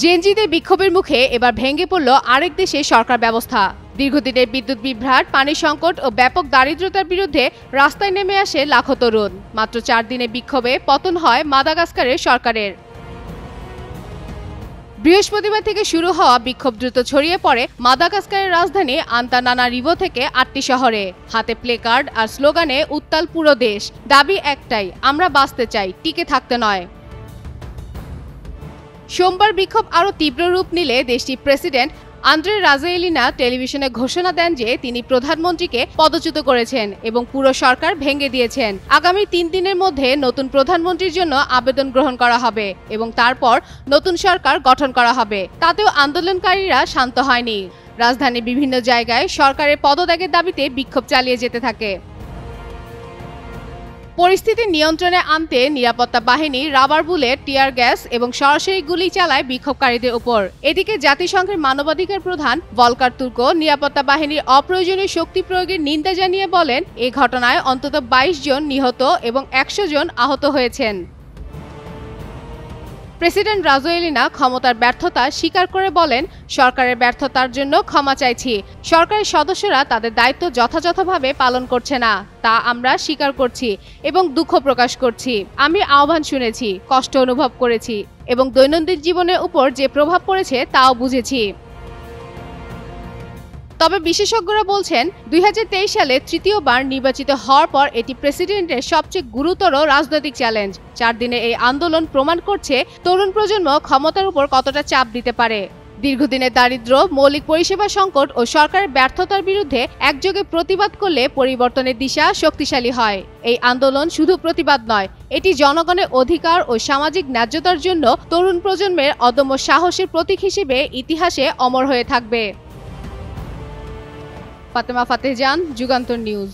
জেনজিদের বিক্ষোভের মুখে এবার ভেঙে পড়ল আরেক দেশের সরকার ব্যবস্থা। দীর্ঘদিনের বিদ্যুৎ বিভ্রাট, পানি সংকট ও ব্যাপক দারিদ্র্যতার বিরুদ্ধে রাস্তায় নেমে আসে লাখো তরুণ। মাত্র 4 দিনের বিক্ষোভে পতন হয় মাদাগাস্কারের সরকারের। বৃহস্পতিবার থেকে শুরু হওয়া বিক্ষোভ দ্রুত ছড়িয়ে পড়ে মাদাগাস্কারের রাজধানী আন্তানানারিভো থেকে 8টি শহরে। হাতে প্লেকার্ড আর স্লোগানে উত্তাল পুরো দেশ। দাবি একটাই, আমরা বাঁচতে চাই, টিকে থাকতে নয়। সোমবার বিক্ষোভ আরও তীব্র রূপ নিলে দেশটির প্রেসিডেন্ট আন্দ্রে রাজোয়েলিনা টেলিভিশনে ঘোষণা দেন যে তিনি প্রধানমন্ত্রীকে পদচ্যুত করেছেন এবং পুরো সরকার ভেঙে দিয়েছেন। আগামী 3 দিনের মধ্যে নতুন প্রধানমন্ত্রীর জন্য আবেদন গ্রহণ করা হবে এবং তারপর নতুন সরকার গঠন করা হবে। তাতেও আন্দোলনকারীরা শান্ত হয়নি। রাজধানীর বিভিন্ন জায়গায় সরকারের পদত্যাগের দাবিতে বিক্ষোভ চালিয়ে যেতে থাকে। পরিস্থিতি নিয়ন্ত্রণে আনতে নিরাপত্তা বাহিনী রাবার বুলেট, টিয়ার গ্যাস এবং সরাসরি গুলি চালায় বিক্ষোভকারীদের উপর। এদিকে জাতিসংঘের মানবাধিকার প্রধান ভলকার তুর্ক নিরাপত্তা বাহিনীর অপ্রয়োজনীয় শক্তি প্রয়োগের নিন্দা জানিয়ে বলেন, এই ঘটনায় অন্তত 22 জন নিহত এবং 100 জন আহত হয়েছেন। প্রেসিডেন্ট রাজোয়েলিনা ক্ষমতার ব্যর্থতা স্বীকার করে বলেন, সরকারের ব্যর্থতার জন্য ক্ষমা চাইছি। সরকারের সদস্যরা তাদের দায়িত্ব যথাযথভাবে পালন করছে না, তা আমরা স্বীকার করছি এবং দুঃখ প্রকাশ করছি। আমি আহ্বান শুনেছি, কষ্ট অনুভব করেছি এবং দৈনন্দিন জীবনের উপর যে প্রভাব পড়েছে তাও বুঝেছি। তবে বিশেষজ্ঞরা বলছেন, 2023 সালে তৃতীয়বার নির্বাচিত হওয়ার পর এটি প্রেসিডেন্টের সবচেয়ে গুরুতর রাজনৈতিক চ্যালেঞ্জ। 4 দিনের এই আন্দোলন প্রমাণ করছে তরুণ প্রজন্ম ক্ষমতার উপর কতটা চাপ দিতে পারে। দীর্ঘদিনের দারিদ্র্য, মৌলিক পরিষেবা সংকট ও সরকারের ব্যর্থতার বিরুদ্ধে একযোগে প্রতিবাদ করলে পরিবর্তনের দিশা শক্তিশালী হয়। এই আন্দোলন শুধু প্রতিবাদ নয়, এটি জনগণের অধিকার ও সামাজিক ন্যায্যতার জন্য তরুণ প্রজন্মের অদম্য সাহসের প্রতীক হিসেবে ইতিহাসে অমর হয়ে থাকবে। ফাতেমা ফাতেহ জান, যুগান্তর নিউজ।